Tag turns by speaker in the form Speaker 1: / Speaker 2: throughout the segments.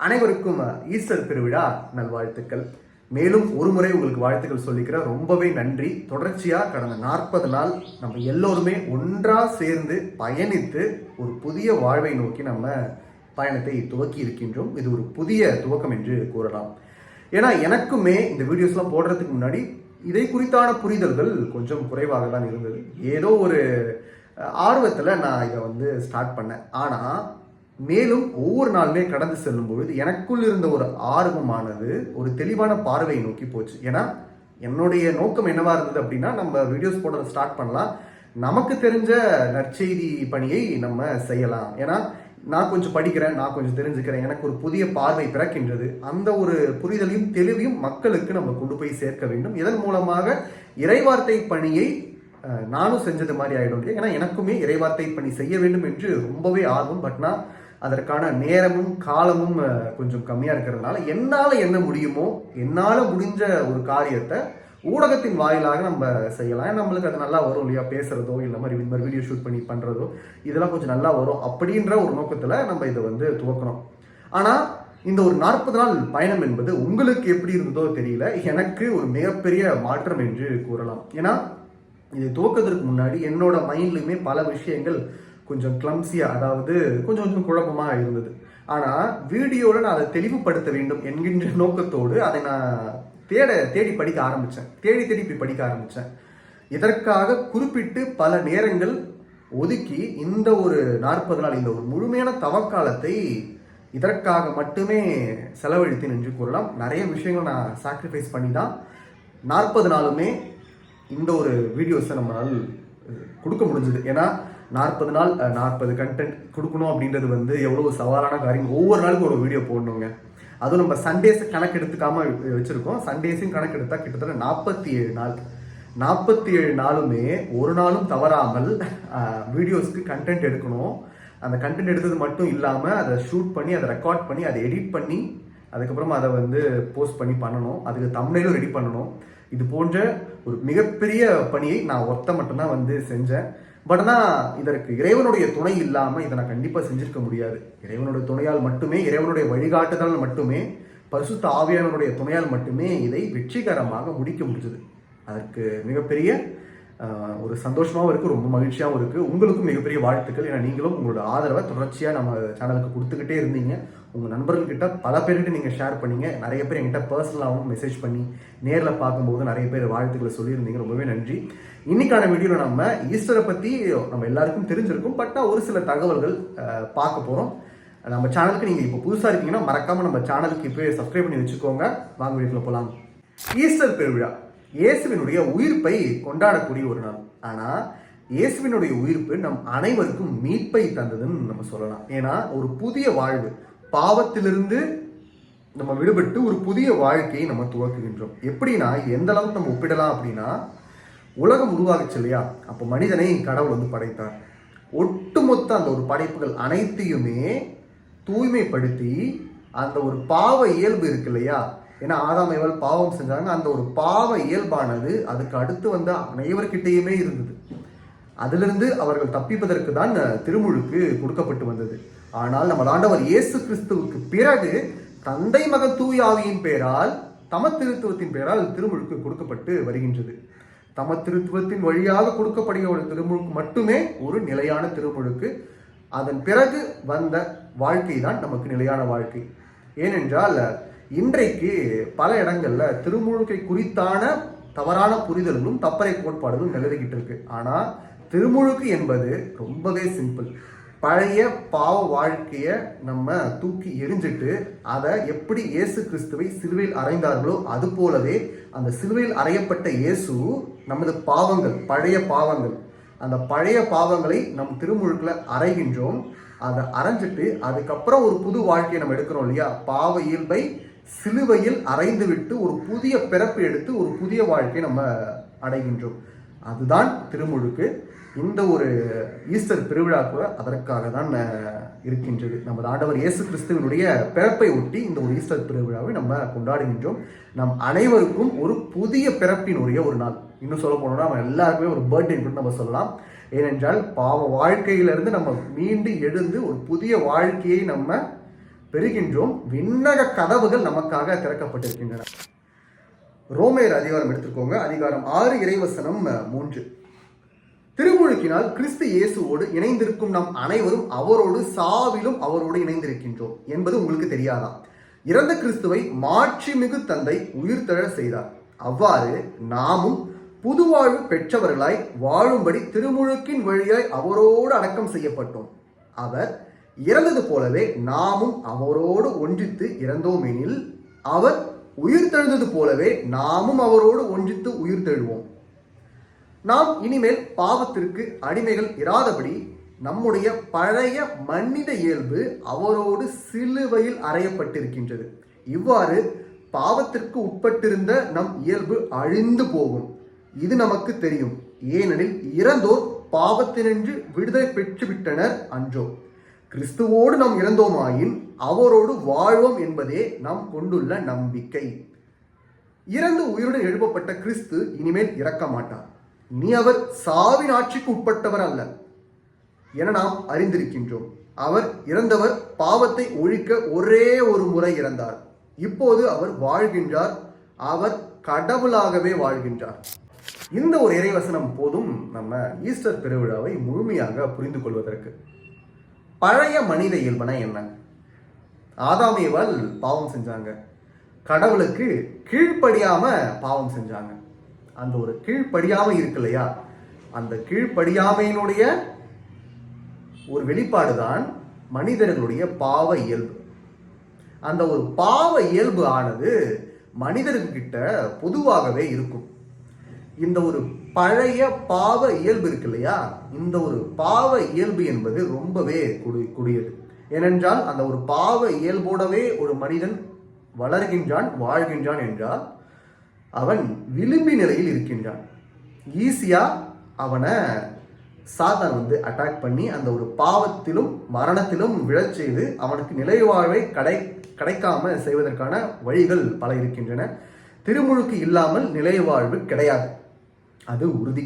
Speaker 1: அனைவருக்கும் ஈஸ்டர் திருவிழா நல்வாழ்த்துக்கள். மேலும் ஒரு முறை உங்களுக்கு வாழ்த்துக்கள் சொல்லிக்கிறேன். ரொம்பவே நன்றி. தொடர்ச்சியா கடந்த 40 நாள் நம்ம எல்லோருமே ஒன்றா சேர்ந்து பயணித்து ஒரு புதிய வாழ்வை நோக்கி நம்ம பயணத்தை துவக்கி இருக்கின்றோம். இது ஒரு புதிய துவக்கம் என்று கூறலாம். ஏன்னா எனக்குமே இந்த வீடியோஸ்லாம் போடுறதுக்கு முன்னாடி இதை குறித்தான புரிதல்கள் கொஞ்சம் குறைவாக தான் இருந்தது. ஏதோ ஒரு ஆர்வத்தில் நான் இதை ஸ்டார்ட் பண்ணேன். ஆனால் மேலும் ஒவ்வொரு நாளுமே கடந்து செல்லும் பொழுது எனக்குள் இருந்த ஒரு ஆர்வமானது ஒரு தெளிவான பார்வையை நோக்கி போச்சு. ஏன்னா என்னுடைய நோக்கம் என்னவா இருந்தது அப்படின்னா, நம்ம வீடியோஸ் போட ஸ்டார்ட் பண்ணலாம், நமக்கு தெரிஞ்ச நற்செய்தி பணியை நம்ம செய்யலாம். ஏன்னா நான் கொஞ்சம் படிக்கிறேன், நான் கொஞ்சம் தெரிஞ்சுக்கிறேன், எனக்கு ஒரு புதிய பார்வை பிறக்கின்றது. அந்த ஒரு புரிதலையும் தெளிவையும் மக்களுக்கு நம்ம கொண்டு போய் சேர்க்க வேண்டும். இதன் மூலமாக இறைவார்த்தை பணியை நானும் செஞ்சது மாதிரி ஆகிடும். ஏன்னா எனக்குமே இறைவார்த்தை பணி செய்ய வேண்டும் என்று ரொம்பவே ஆர்வம். பட் நான் அதற்கான நேரமும் காலமும் கொஞ்சம் கம்மியாக இருக்கிறதுனால என்னால் என்ன முடியுமோ, என்னால் முடிஞ்ச ஒரு காரியத்தை ஊடகத்தின் வாயிலாக நம்ம செய்யலாம். நம்மளுக்கு அது நல்லா வரும் இல்லையா, பேசுறதோ இல்லை மாதிரி இந்த மாதிரி வீடியோ ஷூட் பண்ணி பண்ணுறதோ இதெல்லாம் கொஞ்சம் நல்லா வரும் அப்படின்ற ஒரு நோக்கத்தில் நம்ம இதை துவக்கணும். ஆனால் இந்த ஒரு 40 நாள் பயணம் என்பது உங்களுக்கு எப்படி இருந்ததோ தெரியல, எனக்கு ஒரு மிகப்பெரிய மாற்றம் என்று கூறலாம். ஏன்னா இதை துவக்கிறதுக்கு முன்னாடி என்னோட மைண்ட்லையுமே பல விஷயங்கள் கொஞ்சம் கிளம்சியாக, அதாவது கொஞ்சம் குழப்பமாக இருந்தது. ஆனால் வீடியோவில் நான் அதை தெளிவுபடுத்த வேண்டும் என்கின்ற நோக்கத்தோடு அதை நான் தேடி படிக்க ஆரம்பித்தேன். தேடி படிக்க ஆரம்பித்தேன். இதற்காக குறிப்பிட்டு பல நேரங்கள் ஒதுக்கி இந்த ஒரு 40 நாள், இந்த ஒரு முழுமையான தவக்காலத்தை இதற்காக மட்டுமே செலவழித்தேன் என்று கூறலாம். நிறைய விஷயங்கள் நான் சாக்ரிஃபைஸ் பண்ணி தான் 40 நாளுமே இந்த ஒரு வீடியோஸை நம்மளால் கொடுக்க முடிஞ்சது. ஏன்னா 40 நாள் 40 கண்டென்ட் கொடுக்கணும் அப்படின்றது எவ்வளோ சவாலான காரியம். ஒவ்வொரு நாளுக்கும் ஒரு வீடியோ போடணுங்க. அதுவும் நம்ம சண்டேஸை கணக்கு எடுத்துக்காம வச்சுருக்கோம். சண்டேஸையும் கணக்கு எடுத்தால் கிட்டத்தட்ட 47 நாள். 47 நாளுமே ஒரு நாளும் தவறாமல் வீடியோஸ்க்கு கண்டென்ட் எடுக்கணும். அந்த கண்டென்ட் எடுத்தது மட்டும் இல்லாமல் அதை ஷூட் பண்ணி, அதை ரெக்கார்ட் பண்ணி, அதை எடிட் பண்ணி, அதுக்கப்புறமா அதை போஸ்ட் பண்ணி பண்ணணும். அதுக்கு தம்ப்நெயிலும் ரெடி பண்ணணும். இது போன்ற ஒரு மிகப்பெரிய பணியை நான் மட்டும்தான் செஞ்சேன். பட் ஆனால் இதற்கு இறைவனுடைய துணை இல்லாமல் இதை நான் கண்டிப்பாக செஞ்சிருக்க முடியாது. இறைவனுடைய துணையால் மட்டுமே, இறைவனுடைய வழிகாட்டுதல் மட்டுமே, பரிசுத்த ஆவியானவருடைய துணையால் மட்டுமே இதை வெற்றிகரமாக முடிக்க முடிஞ்சது. அதற்கு மிகப்பெரிய ஒரு சந்தோஷமாகவும் இருக்குது, ரொம்ப மகிழ்ச்சியாகவும் இருக்குது. உங்களுக்கும் மிகப்பெரிய வாழ்த்துக்கள். ஏன்னா நீங்களும் உங்களோட ஆதரவை தொடர்ச்சியாக நம்ம சேனலுக்கு கொடுத்துக்கிட்டே இருந்தீங்க. உங்கள் நண்பர்கள்கிட்ட பல பேர்கிட்ட நீங்கள் ஷேர் பண்ணீங்க. நிறைய பேர் என்கிட்ட பர்சனலாகவும் மெசேஜ் பண்ணி நேரில் பார்க்கும்போது நிறைய பேர் வாழ்த்துக்களை சொல்லியிருந்தீங்க. ரொம்பவே நன்றி. இன்னைக்கான வீடியோவில் நம்ம ஈஸ்டரை பற்றி நம்ம எல்லாருக்கும் தெரிஞ்சிருக்கும். பட் ஒரு சில தகவல்கள் பார்க்க போகிறோம். நம்ம சேனலுக்கு நீங்கள் இப்போ புதுசாக இருக்கீங்கன்னா மறக்காமல் நம்ம சேனலுக்கு இப்போ சப்ஸ்கிரைப் பண்ணி வச்சுக்கோங்க. வாங்க வீட்டில் போகலாம். ஈஸ்டர் பெருவிழா இயேசுவினுடைய உயிர்ப்பை கொண்டாடக்கூடிய ஒரு நாள். ஆனால் இயேசுவினுடைய உயிர்ப்பு நம் அனைவருக்கும் மீட்பை தந்ததுன்னு நம்ம சொல்லலாம். ஏன்னா ஒரு புதிய வாழ்வு, பாவத்திலிருந்து நம்ம விடுபட்டு ஒரு புதிய வாழ்க்கையை நம்ம துவக்குகின்றோம். எப்படின்னா எந்த அளவுக்கு நம்ம ஒப்பிடலாம் அப்படின்னா, உலகம் உருவாகுச்சு இல்லையா, அப்போ மனிதனை கடவுள் படைத்தார். ஒட்டுமொத்த அந்த ஒரு படைப்புகள் அனைத்தையுமே தூய்மைப்படுத்தி அந்த ஒரு பாவ இயல்பு இருக்கு இல்லையா, ஏன்னா ஆதாம் ஏவாள் பாவம் செஞ்சாங்க. அந்த ஒரு பாவ இயல்பானது அதுக்கு அடுத்து வந்த அனைவர்கிட்டையுமே இருந்தது. அதிலிருந்து அவர்கள் தப்பிப்பதற்கு தான் திருமுழுக்கு கொடுக்கப்பட்டு வந்தது. ஆனால் நம்ம ஆண்டவர் இயேசு கிறிஸ்துவுக்கு பிறகு தந்தை மகன் தூய ஆவியின் பெயரால், தம திருத்துவத்தின் பெயரால் திருமுழுக்கு கொடுக்கப்பட்டு வருகின்றது. தம திருத்துவத்தின் வழியாக கொடுக்கப்படுகிற ஒரு திருமுழுக்கு மட்டுமே ஒரு நிலையான திருமுழுக்கு. அதன் பிறகு வந்த வாழ்க்கை தான் நமக்கு நிலையான வாழ்க்கை. ஏனென்றால் இன்றைக்கு பல இடங்கள்ல திருமுழுக்கை குறித்தான தவறான புரிதல்களும் தப்பறை கோட்பாடுகளும் நிலவிக்கிட்டு இருக்கு. ஆனால் திருமுழுக்கு என்பது ரொம்பவே சிம்பிள். பழைய பாவ வாழ்க்கையை நம்ம தூக்கி எரிஞ்சிட்டு அதை எப்படி இயேசு கிறிஸ்துவை சிலுவையில் அறைந்தார்களோ அது போலவே அந்த சிலுவையில் அறையப்பட்ட இயேசு நமது பாவங்கள், பழைய பாவங்கள், அந்த பழைய பாவங்களை நம் திருமுழுக்கில் அறைகின்றோம். அதை அரைஞ்சிட்டு அதுக்கப்புறம் ஒரு புது வாழ்க்கையை நம்ம எடுக்கிறோம் இல்லையா, பாவ இயல்பை சிலுவையில் அறைந்து விட்டு ஒரு புதிய பிறப்பு எடுத்து ஒரு புதிய வாழ்க்கையை நம்ம அடைகின்றோம். அதுதான் திருமுழுக்கு. இந்த ஒரு ஈஸ்டர் பெருவிழா கூட அதற்காக தான் இருக்கின்றது. நமது ஆண்டவர் இயேசு கிறிஸ்துவனுடைய பிறப்பை ஒட்டி இந்த ஒரு ஈஸ்டர் பெருவிழாவை நம்ம கொண்டாடுகின்றோம். நம் அனைவருக்கும் ஒரு புதிய பிறப்பினுடைய ஒரு நாள். இன்னும் சொல்ல போனோம்னா நம்ம எல்லாருக்குமே ஒரு பர்த்டே நம்ம சொல்லலாம். ஏனென்றால் பாவ வாழ்க்கையிலிருந்து நம்ம மீண்டு எழுந்து ஒரு புதிய வாழ்க்கையை நம்ம பெறுகின்றோம். விண்ணக கதவுகள் நமக்காக திறக்கப்பட்டிருக்கின்றன. ரோமேயர் அதிகாரம் எடுத்துக்கோங்க, அதிகாரம் 6 இறைவசனம் 3. திருமுழுக்கினால் கிறிஸ்து இயேசுவோடு இணைந்திருக்கும் நம் அனைவரும் அவரோடு சாவிலும் அவரோடு இணைந்திருக்கின்றோம் என்பது உங்களுக்கு தெரியாதா? இறந்த கிறிஸ்துவை மாட்சிமிகு தந்தை உயிர்த்தெழ செய்தார். அவ்வாறு நாமும் புதுவாழ்வு பெற்றவர்களாய் வாழும்படி திருமுழுக்கின் வழியாய் அவரோடு அடக்கம் செய்யப்பட்டோம். அவர் இறந்தது போலவே நாமும் அவரோடு ஒன்றித்து இறந்தோமெனில் அவர் உயிர்த்தெழுந்தது போலவே நாமும் அவரோடு ஒன்றித்து உயிர்த்தெழுவோம். நாம் இனிமேல் பாவத்திற்கு அடிமைகள் இராதபடி நம்முடைய பழைய மனித இயல்பு அவரோடு சிலுவையில் அறையப்பட்டிருக்கின்றது. இவ்வாறு பாவத்திற்கு உட்பட்டிருந்த நம் இயல்பு அழிந்து போகும். இது நமக்கு தெரியும். ஏனெனில் இறந்தோர் பாவத்தினின்று விடுதலை பெற்றுவிட்டனர் அன்றோ. கிறிஸ்துவோடு நாம் இறந்தோமாயின் அவரோடு வாழ்வோம் என்பதே நாம் கொண்டுள்ள நம்பிக்கை. இறந்து உயிருடன் எழுப்பப்பட்ட கிறிஸ்து இனிமேல் இறக்க மாட்டார். இனி அவர் சாவின் ஆட்சிக்கு உட்பட்டவர் அல்ல என நாம் அறிந்திருக்கின்றோம். அவர் இறந்தவர் பாவத்தை ஒழிக்க ஒரே ஒரு முறை இறந்தார். இப்போது அவர் வாழ்கின்றார். அவர் கடவுளாகவே வாழ்கின்றார். இந்த ஒரு இறைவசனம் போதும் நம்ம ஈஸ்டர் பெருவிழாவை முழுமையாக புரிந்து கொள்வதற்கு. பழைய மனித இயல்பன என்ன? ஆதாம் ஏவாள் பாவம் செஞ்சாங்க, கடவுளுக்கு கீழ்ப்படியாம பாவம் செஞ்சாங்க. அந்த ஒரு கீழ்ப்படியாம இருக்கு இல்லையா, அந்த கீழ்ப்படியாமையினுடைய ஒரு வெளிப்பாடுதான் மனிதர்களுடைய பாவ இயல்பு. அந்த ஒரு பாவ இயல்பு ஆனது மனிதர்கிட்ட பொதுவாகவே இருக்கும். இந்த ஒரு பழைய பாவ இயல்பு இருக்கு இல்லையா, இந்த ஒரு பாவ இயல்பு என்பது ரொம்பவே கொடியது. ஏனென்றால் அந்த ஒரு பாவ இயல்போடவே ஒரு மனிதன் வளர்கின்றான், வாழ்கின்றான் என்றால் அவன் விளிம்பி நிலையில் இருக்கின்றான். ஈஸியா அவனை சாத்தான் அட்டாக் பண்ணி அந்த ஒரு பாவத்திலும் மரணத்திலும் விழச் செய்து அவனுக்கு நிலைவாழ்வை கிடைக்காம செய்வதற்கான வழிகள் பல இருக்கின்றன. திருமுழுக்கு இல்லாமல் நிலைவாழ்வு கிடையாது, அது உறுதி.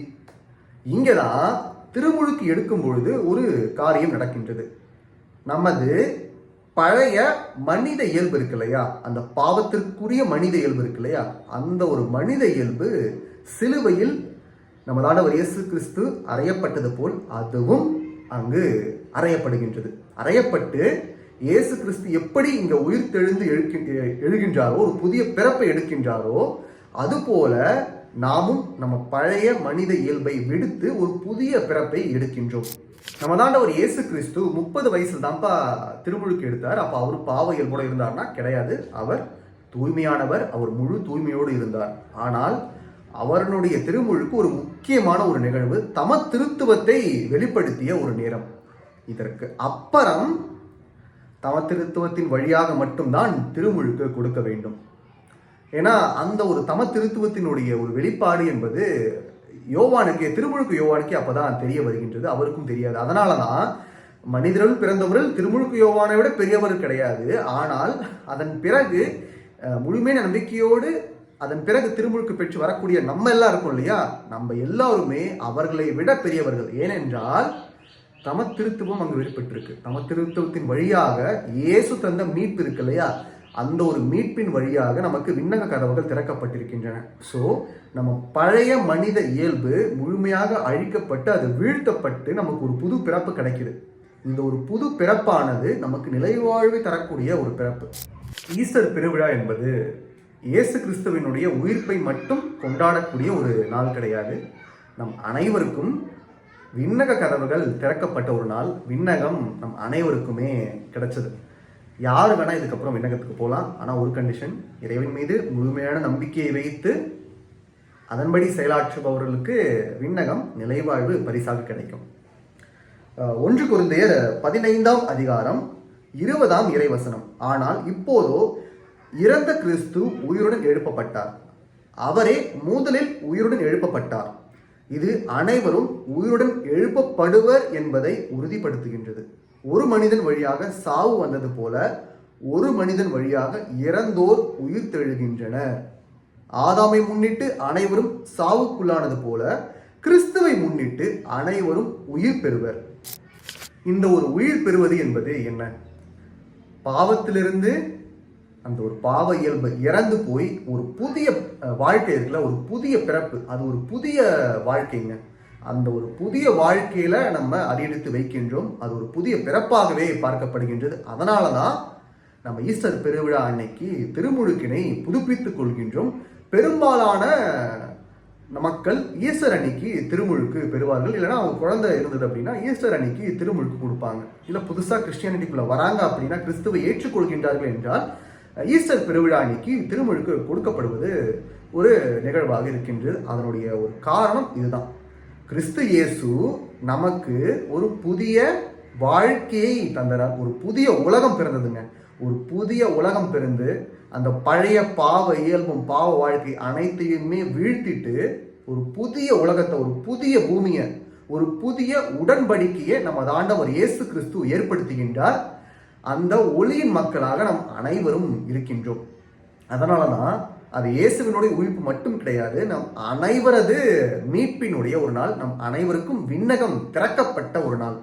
Speaker 1: இங்கதான் திருமுழுக்கு எடுக்கும் பொழுது ஒரு காரியம் நடக்கின்றது. நமது பழைய மனித இயல்பு இருக்கு இல்லையா, அந்த பாவத்திற்குரிய மனித இயல்பு இருக்கு இல்லையா, அந்த ஒரு மனித இயல்பு சிலுவையில் நமதானவர் இயேசு கிறிஸ்து அறையப்பட்டது போல் அதுவும் அங்கு அறையப்படுகின்றது. அறையப்பட்டு இயேசு கிறிஸ்து எப்படி இங்க உயிர் தெழுந்து எழுகின்றாரோ, ஒரு புதிய பிறப்பை எடுக்கின்றாரோ, அதுபோல நாமும் நம்ம பழைய மனித இயல்பை விடுத்து ஒரு புதிய பிறப்பை எடுக்கின்றோம். நமதாண்டவர் இயேசு கிறிஸ்து 30 வயசுல தான்ப்பா திருமுழுக்கு எடுத்தார். அப்ப அவர் பாவ இயல்போட இருந்தார்னா கிடையாது. அவர் தூய்மையானவர், அவர் முழு தூய்மையோடு இருந்தார். ஆனால் அவருடைய திருமுழுக்கு ஒரு முக்கியமான ஒரு நிகழ்வு, தம திருத்துவத்தை வெளிப்படுத்திய ஒரு நேரம். இதற்கு அப்புறம் தம திருத்துவத்தின் வழியாக மட்டும்தான் திருமுழுக்கு கொடுக்க வேண்டும். ஏன்னா அந்த ஒரு தம திருத்துவத்தினுடைய ஒரு வெளிப்பாடு என்பது யோவானுக்கு, திருமுழுக்கு யோவானுக்கு அப்பதான் தெரிய வருகின்றது, அவருக்கும் தெரியாது. அதனாலதான் மனிதர்கள் பிறந்தவர்கள் திருமுழுக்கு யோவானை விட பெரியவர் கிடையாது. ஆனால் அதன் பிறகு முழுமையான நம்பிக்கையோடு அதன் பிறகு திருமுழுக்கு பெற்று வரக்கூடிய நம்ம எல்லாம் இருக்கும் இல்லையா, நம்ம எல்லாருமே அவர்களை விட பெரியவர்கள். ஏனென்றால் தம திருத்துவம் அங்கு வெளிப்பட்டிருக்கு. தம திருத்துவத்தின் வழியாக இயேசு தந்த மீட்பு இருக்கு இல்லையா, அந்த ஒரு மீட்பின் வழியாக நமக்கு விண்ணக கதவுகள் திறக்கப்பட்டிருக்கின்றன. ஸோ நம்ம பழைய மனித இயல்பு முழுமையாக அழிக்கப்பட்டு அது வீழ்த்தப்பட்டு நமக்கு ஒரு புது பிறப்பு கிடைக்குது. இந்த ஒரு புது பிறப்பானது நமக்கு நிலைவாழ்வை தரக்கூடிய ஒரு பிறப்பு. ஈஸ்டர் பெருவிழா என்பது இயேசு கிறிஸ்துவினுடைய உயிர்ப்பை மட்டும் கொண்டாடக்கூடிய ஒரு நாள் கிடையாது. நம் அனைவருக்கும் விண்ணக கதவுகள் திறக்கப்பட்ட ஒரு நாள். விண்ணகம் நம் அனைவருக்குமே கிடைச்சது. யார் வேணா இதுக்கப்புறம் விண்ணகத்துக்கு போகலாம். ஆனால் ஒரு கண்டிஷன், இறைவன் மீது முழுமையான நம்பிக்கையை வைத்து அதன்படி செயலாற்றுபவர்களுக்கு விண்ணகம் நிலைவாழ்வு பரிசாக கிடைக்கும். 1 கொரிந்தியர் 15ஆம் அதிகாரம் 20ஆம் இறைவசனம். ஆனால் இப்போதோ இறந்த கிறிஸ்து உயிருடன் எழுப்பப்பட்டார், அவரே முதலில் உயிருடன் எழுப்பப்பட்டார். இது அனைவரும் உயிருடன் எழுப்பப்படுவர் என்பதை உறுதிப்படுத்துகின்றது. ஒரு மனிதன் வழியாக சாவு வந்தது போல ஒரு மனிதன் வழியாக இறந்தோர் உயிர் தெழுகின்றனர். ஆதாமை முன்னிட்டு அனைவரும் சாவுக்குள்ளானது போல கிறிஸ்துவை முன்னிட்டு அனைவரும் உயிர் பெறுவர். இந்த ஒரு உயிர் பெறுவது என்பது என்ன? பாவத்திலிருந்து அந்த ஒரு பாவ இயல்பு இறந்து போய் ஒரு புதிய வாழ்க்கை இருக்குல்ல, ஒரு புதிய பிறப்பு, அது ஒரு புதிய வாழ்க்கைங்க. அந்த ஒரு புதிய வாழ்க்கையில நம்ம அடியெடுத்து வைக்கின்றோம். அது ஒரு புதிய பிறப்பாகவே பார்க்கப்படுகின்றது. அதனால தான் நம்ம ஈஸ்டர் பெருவிழா அன்னைக்கு திருமுழுக்கினை புதுப்பித்துக் கொள்கின்றோம். பெரும்பாலான மக்கள் ஈஸ்டர் அன்னைக்கு திருமுழுக்கு பெறுவார்கள். இல்லைன்னா அவங்க குழந்தை இருந்தது அப்படின்னா ஈஸ்டர் அன்னைக்கு திருமுழுக்கு கொடுப்பாங்க. இல்லை புதுசாக கிறிஸ்டியானிட்டிக்குள்ள வராங்க அப்படின்னா, கிறிஸ்துவை ஏற்றுக்கொள்கின்றார்கள் என்றால் ஈஸ்டர் பெருவிழா அன்னைக்கு திருமுழுக்கு கொடுக்கப்படுவது ஒரு நிகழ்வாக இருக்கின்றது. அதனுடைய ஒரு காரணம் இதுதான். கிறிஸ்து இயேசு நமக்கு ஒரு புதிய வாழ்க்கையை தந்தார். ஒரு புதிய உலகம் பிறந்ததுங்க. ஒரு புதிய உலகம் பிறந்து அந்த பழைய பாவ இயல்பும் பாவ வாழ்க்கை அனைத்தையுமே வீழ்த்திட்டு ஒரு புதிய உலகத்தை, ஒரு புதிய பூமியை, ஒரு புதிய உடன்படிக்கையை நம்ம ஆண்டவர் இயேசு கிறிஸ்து ஏற்படுத்துகின்றார். அந்த ஒளியின் மக்களாக நம் அனைவரும் இருக்கின்றோம். அதனாலதான் அது இயேசுவினுடைய உயிர்ப்பு மட்டும் கிடையாது, நம் அனைவரது மீட்பினுடைய ஒரு நாள், நம் அனைவருக்கும் விண்ணகம் திறக்கப்பட்ட ஒரு நாள்.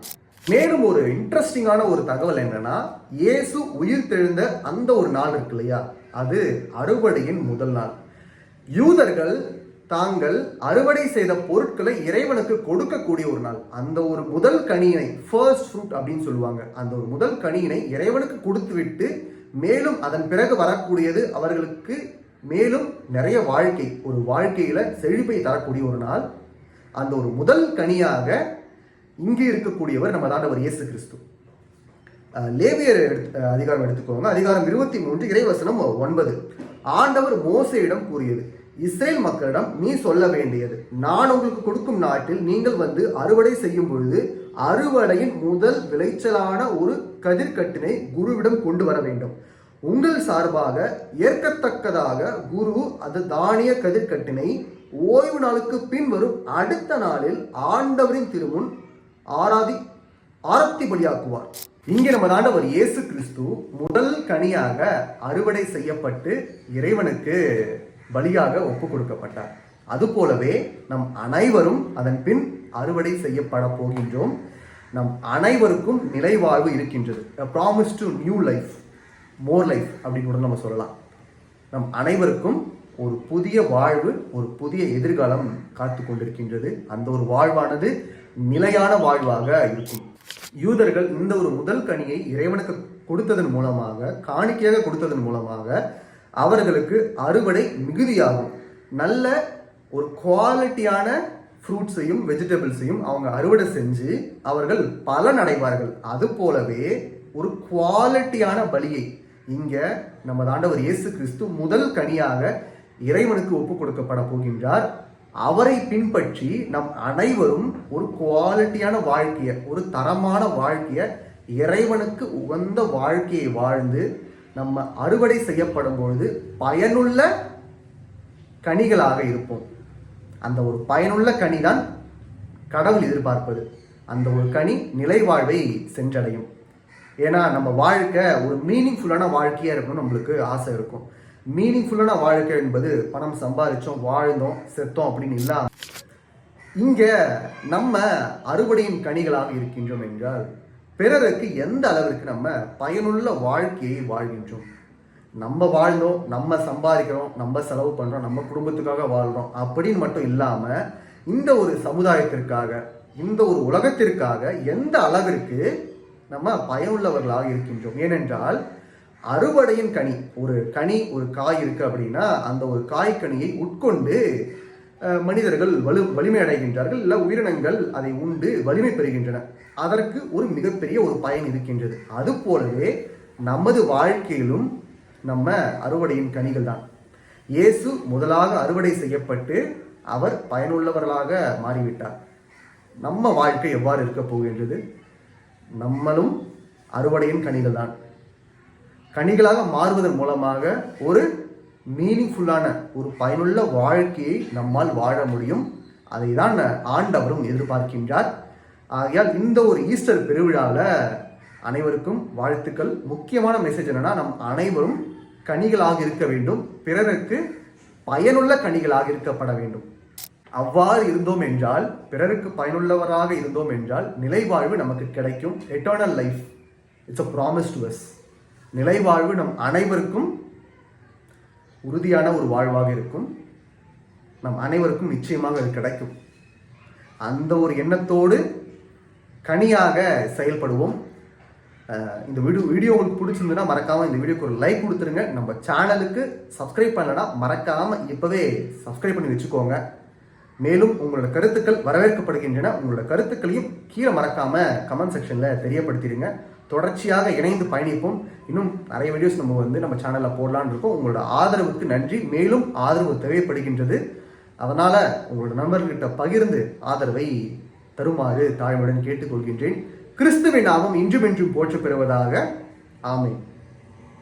Speaker 1: மேலும் ஒரு இன்ட்ரெஸ்டிங்கான ஒரு தகவல் என்னன்னா, இயேசு உயிர் தெழுந்த அந்த ஒரு நாள் இருக்கு இல்லையா, அது அறுவடையின் முதல் நாள். யூதர்கள் தாங்கள் அறுவடை செய்த பொருட்களை இறைவனுக்கு கொடுக்கக்கூடிய ஒரு நாள். அந்த ஒரு முதல் கனியினை, ஃபர்ஸ்ட் ஃப்ரூட் அப்படின்னு சொல்லுவாங்க, அந்த ஒரு முதல் கனியினை இறைவனுக்கு கொடுத்து விட்டு மேலும் அதன் பிறகு வரக்கூடியது அவர்களுக்கு மேலும் நிறைய வாழ்க்கை, ஒரு வாழ்க்கையில செழிப்பை தரக்கூடிய ஒரு நாள். அந்த ஒரு முதல் கனியாக இங்கே இருக்கக்கூடியவர் நம்ம ஆண்டவர் இயேசு கிறிஸ்து. லேவியர் அதிகாரம் எடுத்துக்கோங்க. அதிகாரம் 23 இறைவசனம் 9. ஆண்டவர் மோசேயிடம் கூறியது, இஸ்ரேல் மக்களிடம் நீ சொல்ல வேண்டியது, நான் உங்களுக்கு கொடுக்கும் நாட்டில் நீங்கள் வந்து அறுவடை செய்யும் பொழுது அறுவடையின் முதல் விளைச்சலான ஒரு கதிர்கட்டினை குருவிடம் கொண்டு வர வேண்டும். உங்கள் சார்பாக ஏற்கத்தக்கதாக குரு அது தானிய கதிர்கட்டினை ஓய்வு நாளுக்கு பின் வரும் அடுத்த நாளில் ஆண்டவரின் திருமுன் ஆரத்தி பலியாக்குவார். இங்கே நம்ம ஆண்டவர் இயேசு கிறிஸ்து முதல் கனியாக அறுவடை செய்யப்பட்டு இறைவனுக்கு பலியாக ஒப்பு கொடுக்கப்பட்டார். அதுபோலவே நம் அனைவரும் அதன் பின் அறுவடை செய்யப்பட போகின்றோம். நம் அனைவருக்கும் நிலைவாழ்வு இருக்கின்றது. Promise to new life, more life அப்படின்னு கூட நம்ம சொல்லலாம். நம் அனைவருக்கும் ஒரு புதிய வாழ்வு, ஒரு புதிய எதிர்காலம் காத்து கொண்டிருக்கின்றது. அந்த ஒரு வாழ்வானது நிலையான வாழ்வாக இருக்கும். யூதர்கள் இந்த ஒரு முதல் கனியை இறைவனுக்கு கொடுத்ததன் மூலமாக, காணிக்கையாக கொடுத்ததன் மூலமாக அவர்களுக்கு அறுவடை மிகுதியாகும். நல்ல ஒரு குவாலிட்டியான ஃப்ரூட்ஸையும் வெஜிடபிள்ஸையும் அவங்க அறுவடை செஞ்சு அவர்கள் பலன் அடைவார்கள். அது போலவே ஒரு குவாலிட்டியான பலியை இங்க நம்ம ஆண்டவர் இயேசு கிறிஸ்து முதல் கனியாக இறைவனுக்கு ஒப்பு கொடுக்கப்பட போகின்றார். அவரை பின்பற்றி நம் அனைவரும் ஒரு குவாலிட்டியான வாழ்க்கையை, ஒரு தரமான வாழ்க்கையை, இறைவனுக்கு உகந்த வாழ்க்கையை வாழ்ந்து நம்ம அறுவடை செய்யப்படும் பொழுது பயனுள்ள கனிகளாக இருப்போம். அந்த ஒரு பயனுள்ள கனிதான் கடவுள் எதிர்பார்ப்பது. அந்த ஒரு கனி நிலைவாழ்வை சென்றடையும். ஏன்னா நம்ம வாழ்க்கை ஒரு மீனிங்ஃபுல்லான வாழ்க்கையாக இருக்கணும்னு நம்மளுக்கு ஆசை இருக்கும். மீனிங்ஃபுல்லான வாழ்க்கை என்பது பணம் சம்பாதிச்சோம், வாழ்ந்தோம், செத்தோம் அப்படின்னு இல்லாம இங்க நம்ம அறுவடையின் கனிகளாக இருக்கின்றோம் என்றால் பிறருக்கு எந்த அளவிற்கு நம்ம பயனுள்ள வாழ்க்கையை வாழ்கின்றோம். நம்ம வாழ்ந்தோம், நம்ம சம்பாதிக்கிறோம், நம்ம செலவு பண்றோம், நம்ம குடும்பத்துக்காக வாழ்றோம் அப்படின்னு மட்டும் இல்லாம இந்த ஒரு சமுதாயத்திற்காக, இந்த ஒரு உலகத்திற்காக எந்த அளவிற்கு நம்ம பயனுள்ளவர்களாக இருக்கின்றோம். ஏனென்றால் அறுவடையின் கனி, ஒரு கனி, ஒரு காய் இருக்கு அப்படின்னா அந்த ஒரு காய்கனியை உட்கொண்டு மனிதர்கள் வலிமை அடைகின்றார்கள், இல்லை உயிரினங்கள் அதை உண்டு வலிமை பெறுகின்றன. அதற்கு ஒரு மிகப்பெரிய ஒரு பயன் இருக்கின்றது. அது போலவே நமது வாழ்க்கையிலும் நம்ம அறுவடையின் கனிகள் தான். இயேசு முதலாக அறுவடை செய்யப்பட்டு அவர் பயனுள்ளவர்களாக மாறிவிட்டார். நம்ம வாழ்க்கை எவ்வாறு இருக்க போகின்றது? நம்மளும் அறுவடையின் கனிகள் தான். கனிகளாக மாறுவதன் மூலமாக ஒரு மீனிங்ஃபுல்லான, ஒரு பயனுள்ள வாழ்க்கையை நம்மால் வாழ முடியும். அதை தான் ஆண்டவரும் எதிர்பார்க்கின்றார். ஆகையால் இந்த ஒரு ஈஸ்டர் பெருவிழாவில் அனைவருக்கும் வாழ்த்துக்கள். முக்கியமான மெசேஜ் என்னன்னா, நம் அனைவரும் கனிகளாக இருக்க வேண்டும், பிறருக்கு பயனுள்ள கனிகளாக இருக்கப்பட வேண்டும். அவ்வாறு இருந்தோம் என்றால், பிறருக்கு பயனுள்ளவராக இருந்தோம் என்றால் நிலைவாழ்வு நமக்கு கிடைக்கும். Eternal life, it's a promise to us. நிலைவாழ்வு நம் அனைவருக்கும் உறுதியான ஒரு வாழ்வாக இருக்கும். நம் அனைவருக்கும் நிச்சயமாக அது கிடைக்கும். அந்த ஒரு எண்ணத்தோடு கனியாக செயல்படுவோம். இந்த வீடியோ உங்களுக்கு பிடிச்சிருந்ததுன்னா மறக்காமல் இந்த வீடியோக்கு ஒரு லைக் கொடுத்துருங்க. நம்ம சேனலுக்கு சப்ஸ்கிரைப் பண்ணலன்னா மறக்காமல் இப்போவே சப்ஸ்கிரைப் பண்ணி வச்சுக்கோங்க. மேலும் உங்களோட கருத்துக்கள் வரவேற்கப்படுகின்றன. உங்களோட கருத்துக்களையும் கீழே மறக்காமல் கமெண்ட் செக்ஷனில் தெரியப்படுத்திடுங்க. தொடர்ச்சியாக இணைந்து பயணிப்போம். இன்னும் நிறைய வீடியோஸ் நம்ம சேனலில் போடலான்னு இருக்கோம். உங்களோட ஆதரவுக்கு நன்றி. மேலும் ஆதரவு தேவைப்படுகின்றது. அதனால் உங்களோட நண்பர்கிட்ட பகிர்ந்து ஆதரவை தருமாறு தாழ்மையுடன் கேட்டுக்கொள்கின்றேன். கிறிஸ்துவின் நாமம் இன்றும் என்றும் போற்றப் பெறுவதாக. ஆமென்.